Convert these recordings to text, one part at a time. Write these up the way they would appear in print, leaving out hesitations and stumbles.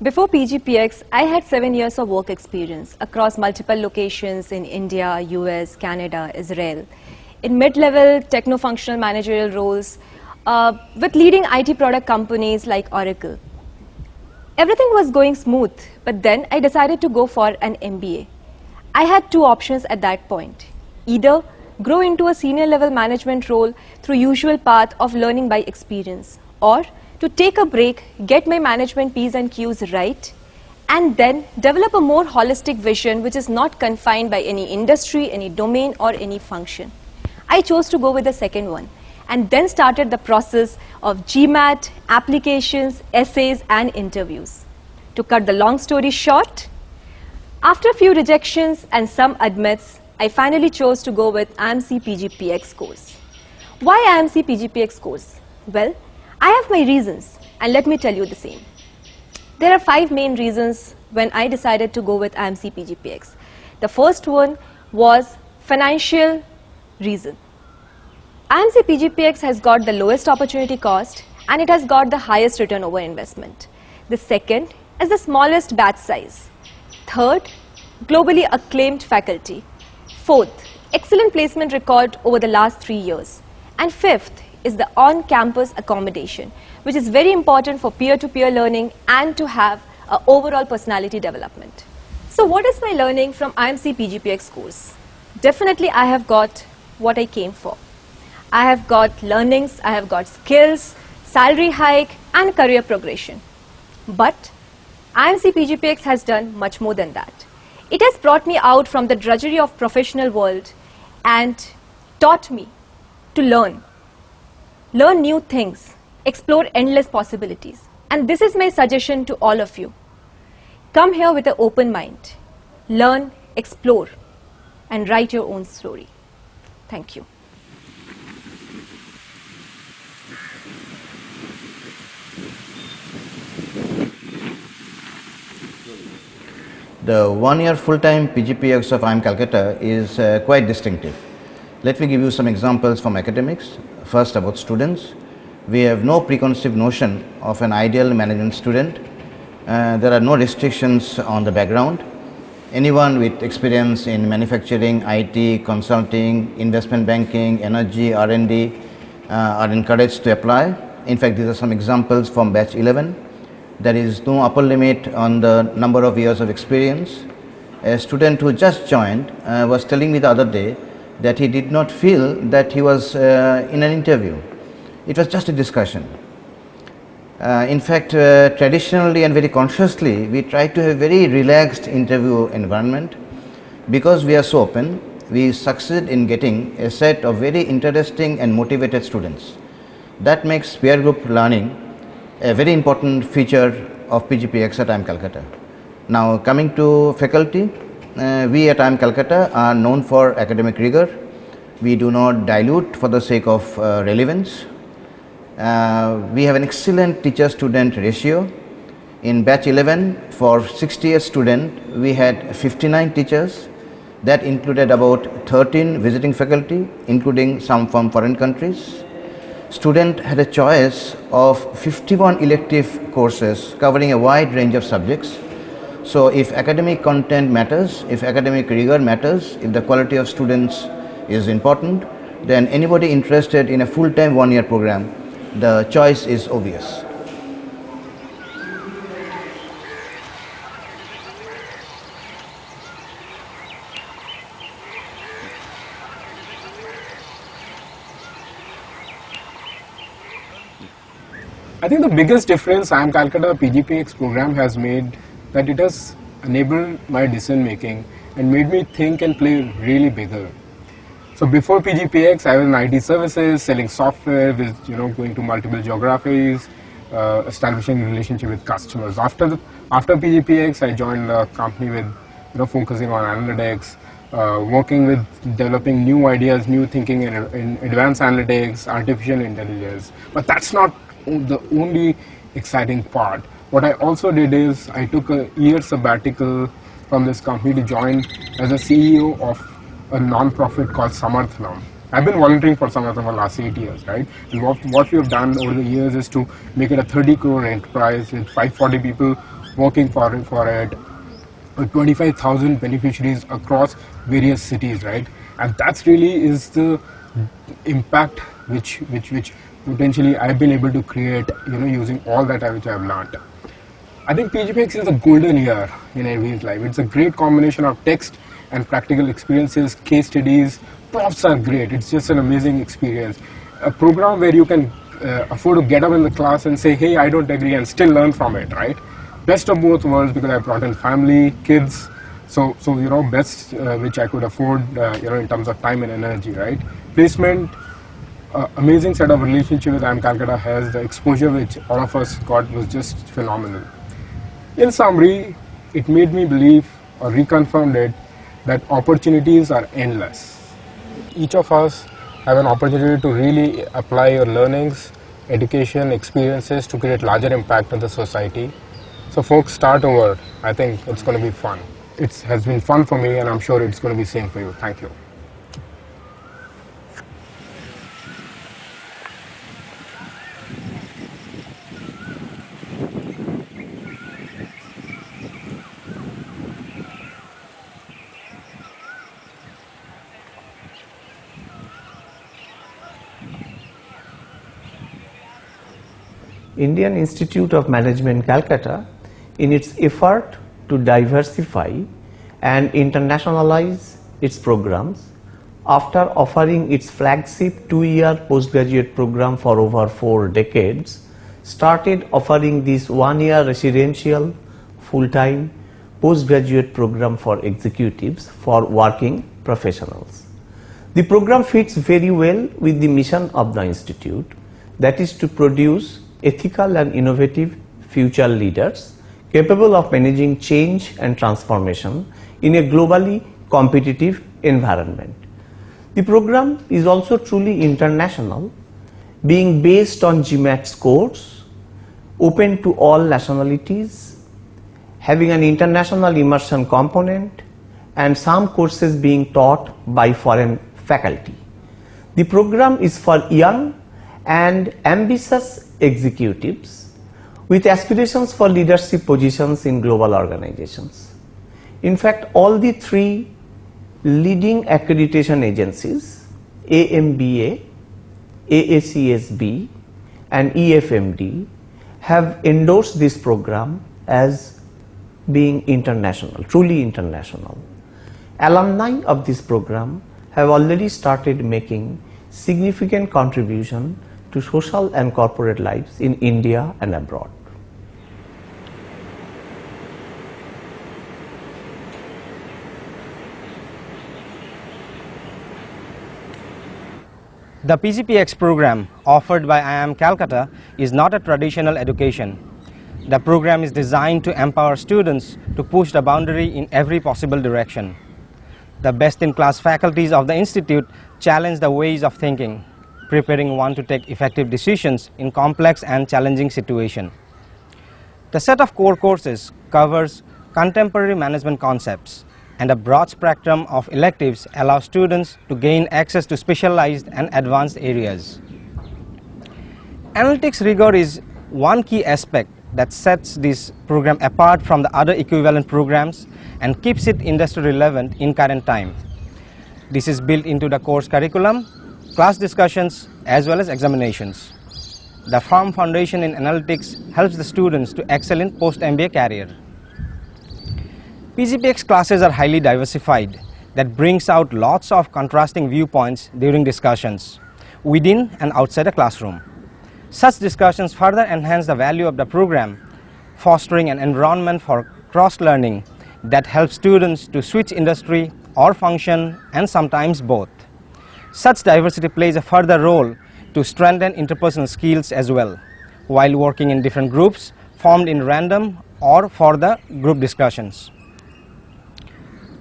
Before PGPEX, I had 7 years of work experience across multiple locations in India, US, Canada, Israel, in mid-level techno-functional managerial roles with leading IT product companies like Oracle. Everything was going smooth, but then I decided to go for an MBA. I had two options at that point. Either grow into a senior level management role through usual path of learning by experience, or to take a break, get my management P's and Q's right, and then develop a more holistic vision which is not confined by any industry, any domain, or any function. I chose to go with the second one, and then started the process of GMAT, applications, essays, and interviews. To cut the long story short, after a few rejections and some admits, I finally chose to go with IIM PGPEX course. Why IIM PGPEX course? Well, I have my reasons, and let me tell you the same. There are 5 main reasons when I decided to go with IIM PGPEX. The first one was financial reason. IIM PGPEX has got the lowest opportunity cost, and it has got the highest return over investment. The second is the smallest batch size. Third, globally acclaimed faculty. Fourth, excellent placement record over the last 3 years. And fifth is the on-campus accommodation, which is very important for peer-to-peer learning and to have an overall personality development. So what is my learning from IIM PGPEX course? Definitely I have got what I came for. I have got learnings, I have got skills, salary hike, and career progression. But IIM PGPEX has done much more than that. It has brought me out from the drudgery of professional world and taught me to learn new things, explore endless possibilities. And this is my suggestion to all of you. Come here with an open mind, learn, explore, and write your own story. Thank you. The 1-year full-time PGPEX of IIM Calcutta is quite distinctive. Let me give you some examples from academics. First, about students. We have no preconceived notion of an ideal management student. There are no restrictions on the background. Anyone with experience in manufacturing, IT, consulting, investment banking, energy, R&D are encouraged to apply. In fact, these are some examples from batch 11. There is no upper limit on the number of years of experience. A student who just joined was telling me the other day that he did not feel that he was in an interview. It was just a discussion. In fact, traditionally and very consciously, we try to have a very relaxed interview environment. Because we are so open, we succeed in getting a set of very interesting and motivated students. That makes peer group learning a very important feature of PGPEX at IIM Calcutta. Now, coming to faculty, we at IIM Calcutta are known for academic rigor. We do not dilute for the sake of relevance. We have an excellent teacher-student ratio. In batch 11, for 68 students, we had 59 teachers. That included about 13 visiting faculty, including some from foreign countries. Student had a choice of 51 elective courses covering a wide range of subjects. So if academic content matters, if academic rigor matters, if the quality of students is important, then anybody interested in a full-time 1-year program, the choice is obvious. I think the biggest difference IIM Calcutta PGPEX program has made that it has enabled my decision making and made me think and play really bigger. So before PGPEX, I was in IT services, selling software, with going to multiple geographies, establishing a relationship with customers. After PGPEX, I joined a company with focusing on analytics, working with developing new ideas, new thinking in advanced analytics, artificial intelligence. But that's not the only exciting part. What I also did is I took a year sabbatical from this company to join as a CEO of a non-profit called Samarthanam. I've been volunteering for Samarthanam for the last 8 years, right? And what we have done over the years is to make it a 30 crore enterprise with 540 people working for it, 25,000 beneficiaries across various cities, right? And that's really is the impact which potentially I've been able to create, using all that which I've learned. I think PGPEX is a golden year in everyone's life. It's a great combination of text and practical experiences, case studies. Profs are great. It's just an amazing experience. A program where you can afford to get up in the class and say, hey, I don't agree, and still learn from it, right? Best of both worlds, because I brought in family, kids, so best which I could afford, in terms of time and energy, right? Placement, amazing set of relationship with IIM Calcutta has. The exposure which all of us got was just phenomenal. In summary, it made me believe, or reconfirmed it, that opportunities are endless. Each of us have an opportunity to really apply your learnings, education, experiences to create larger impact on the society. So folks, start over. I think it's going to be fun. It has been fun for me, and I'm sure it's going to be same for you. Thank you. Indian Institute of Management Calcutta, in its effort to diversify and internationalize its programs, after offering its flagship 2-year postgraduate program for over 4 decades, started offering this 1-year residential full-time postgraduate program for executives for working professionals. The program fits very well with the mission of the institute, that is to produce ethical and innovative future leaders capable of managing change and transformation in a globally competitive environment. The program is also truly international, being based on GMAT scores, open to all nationalities, having an international immersion component, and some courses being taught by foreign faculty. The program is for young and ambitious executives with aspirations for leadership positions in global organizations. In fact, all the 3 leading accreditation agencies, AMBA, AACSB, and EFMD, have endorsed this program as being international, truly international. Alumni of this program have already started making significant contribution to social and corporate lives in India and abroad. The PGPEX program offered by IIM Calcutta is not a traditional education. The program is designed to empower students to push the boundary in every possible direction. The best-in-class faculties of the institute challenge the ways of thinking, preparing one to take effective decisions in complex and challenging situations. The set of core courses covers contemporary management concepts, and a broad spectrum of electives allow students to gain access to specialized and advanced areas. Analytics rigor is one key aspect that sets this program apart from the other equivalent programs and keeps it industry relevant in current time. This is built into the course curriculum, class discussions, as well as examinations. The firm foundation in analytics helps the students to excel in post-MBA career. PGPEX classes are highly diversified, that brings out lots of contrasting viewpoints during discussions, within and outside the classroom. Such discussions further enhance the value of the program, fostering an environment for cross-learning that helps students to switch industry or function, and sometimes both. Such diversity plays a further role to strengthen interpersonal skills as well, while working in different groups formed in random or for the group discussions.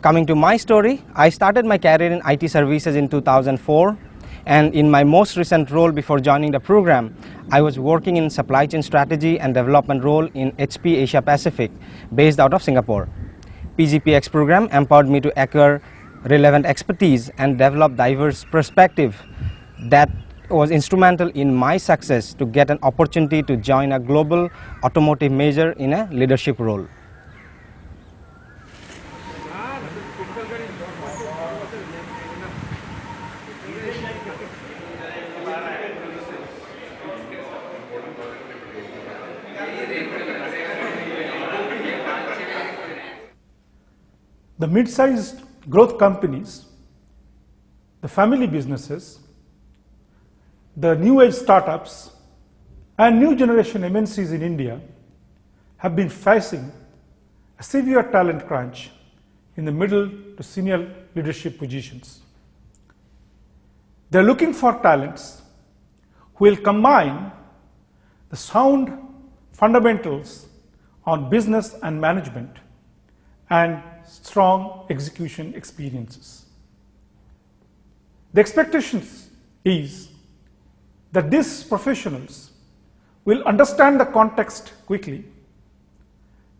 Coming to my story, I started my career in IT services in 2004, and in my most recent role before joining the program, I was working in supply chain strategy and development role in HP Asia Pacific, based out of Singapore. PGPEX program empowered me to acquire relevant expertise and develop diverse perspective that was instrumental in my success to get an opportunity to join a global automotive major in a leadership role. The mid-sized growth companies, the family businesses, the new age startups, and new generation MNCs in India have been facing a severe talent crunch in the middle to senior leadership positions. They're looking for talents who will combine the sound fundamentals on business and management and strong execution experiences. The expectations is that these professionals will understand the context quickly.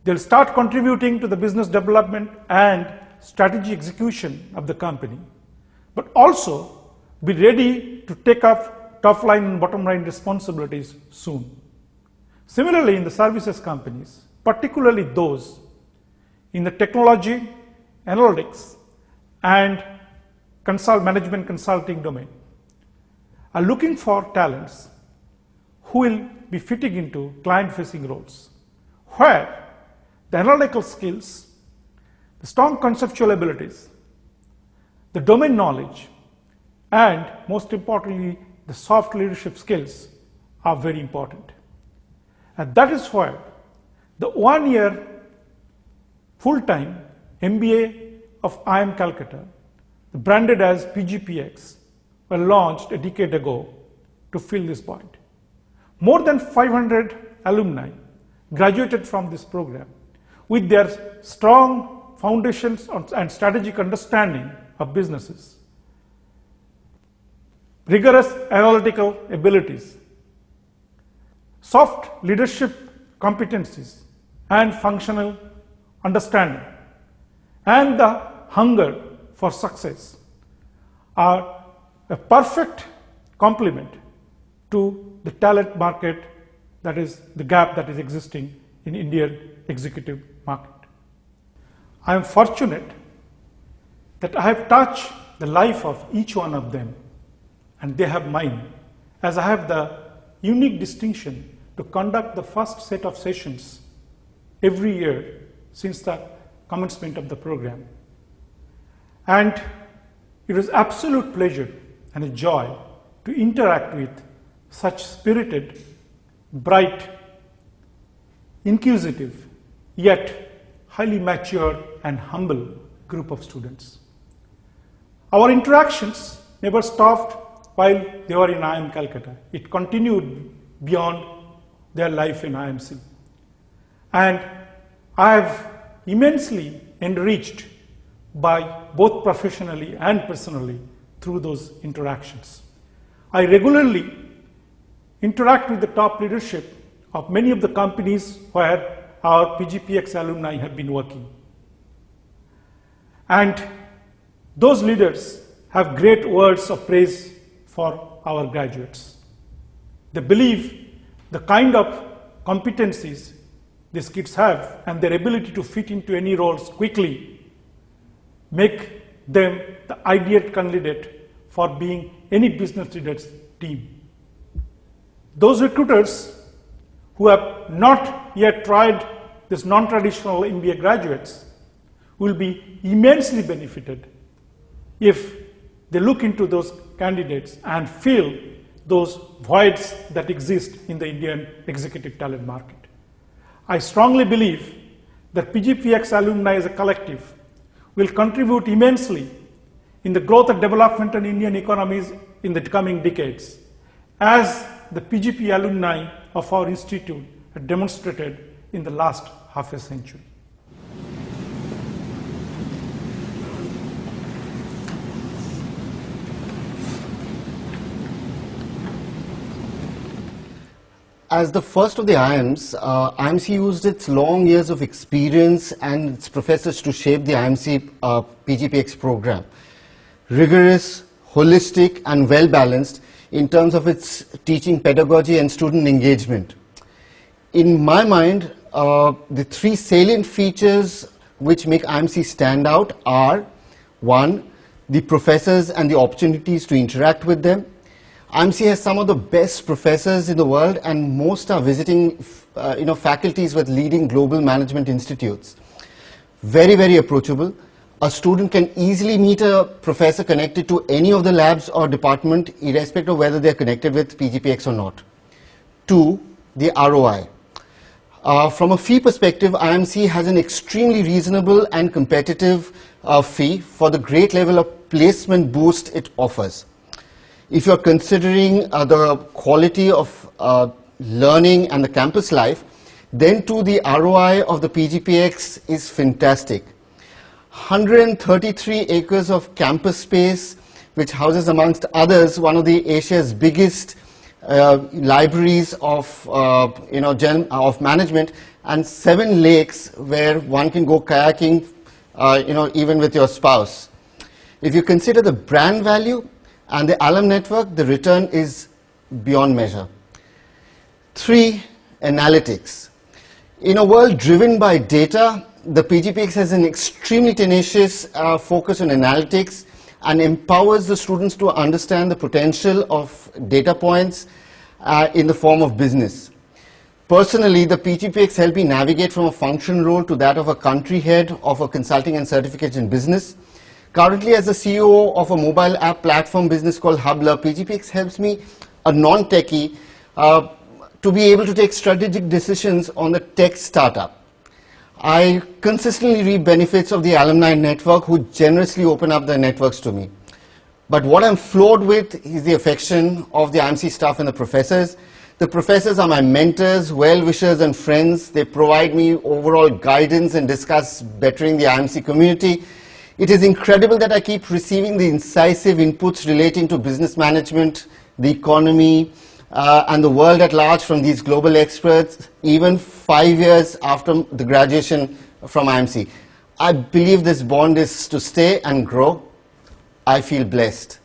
They'll start contributing to the business development and strategy execution of the company, but also be ready to take up top line and bottom line responsibilities soon. Similarly, in the services companies, particularly those in the technology, analytics, and management consulting domain, are looking for talents who will be fitting into client-facing roles, where the analytical skills, the strong conceptual abilities, the domain knowledge, and most importantly, the soft leadership skills are very important. And that is why the 1-year full-time MBA of IIM Calcutta, branded as PGPEX, were launched a decade ago to fill this void. More than 500 alumni graduated from this program with their strong foundations and strategic understanding of businesses, rigorous analytical abilities, soft leadership competencies, and functional understanding, and the hunger for success are a perfect complement to the talent market, that is the gap that is existing in Indian executive market. I am fortunate that I have touched the life of each one of them, and they have mine, as I have the unique distinction to conduct the first set of sessions every year since the commencement of the program. And it was absolute pleasure and a joy to interact with such spirited, bright, inquisitive, yet highly mature and humble group of students. Our interactions never stopped while they were in IIM Calcutta. It continued beyond their life in IMC. And I have immensely enriched by both professionally and personally through those interactions. I regularly interact with the top leadership of many of the companies where our PGPEX alumni have been working. And those leaders have great words of praise for our graduates. They believe the kind of competencies these kids have and their ability to fit into any roles quickly make them the ideal candidate for being any business leader's team. Those recruiters who have not yet tried this non-traditional MBA graduates will be immensely benefited if they look into those candidates and fill those voids that exist in the Indian executive talent market. I strongly believe that PGPEX alumni as a collective will contribute immensely in the growth and development of Indian economies in the coming decades, as the PGP alumni of our institute have demonstrated in the last half a century. As the first of the IIMs, IMC used its long years of experience and its professors to shape the IMC PGPEX program. Rigorous, holistic and well-balanced, in terms of its teaching pedagogy and student engagement. In my mind, the three salient features which make IMC stand out are, one, the professors and the opportunities to interact with them. IMC has some of the best professors in the world, and most are visiting faculties with leading global management institutes. Very, very approachable. A student can easily meet a professor connected to any of the labs or department, irrespective of whether they are connected with PGPEX or not. Two, the ROI. From a fee perspective, IMC has an extremely reasonable and competitive fee for the great level of placement boost it offers. If you're considering the quality of learning and the campus life, then too the ROI of the PGPEX is fantastic. 133 acres of campus space, which houses amongst others one of the Asia's biggest libraries of of management, and 7 lakes where one can go kayaking even with your spouse. If you consider the brand value and the alum network, the return is beyond measure. 3, analytics. In a world driven by data, the PGPEX has an extremely tenacious focus on analytics and empowers the students to understand the potential of data points in the form of business. Personally, the PGPEX helped me navigate from a function role to that of a country head of a consulting and certification business. Currently, as the CEO of a mobile app platform business called Hubler, PGPEX helps me, a non-techie, to be able to take strategic decisions on the tech startup. I consistently reap benefits of the alumni network who generously open up their networks to me. But what I'm floored with is the affection of the IMC staff and the professors. The professors are my mentors, well-wishers and friends. They provide me overall guidance and discuss bettering the IMC community. It is incredible that I keep receiving the incisive inputs relating to business management, the economy, and the world at large from these global experts, even 5 years after the graduation from IMC. I believe this bond is to stay and grow. I feel blessed.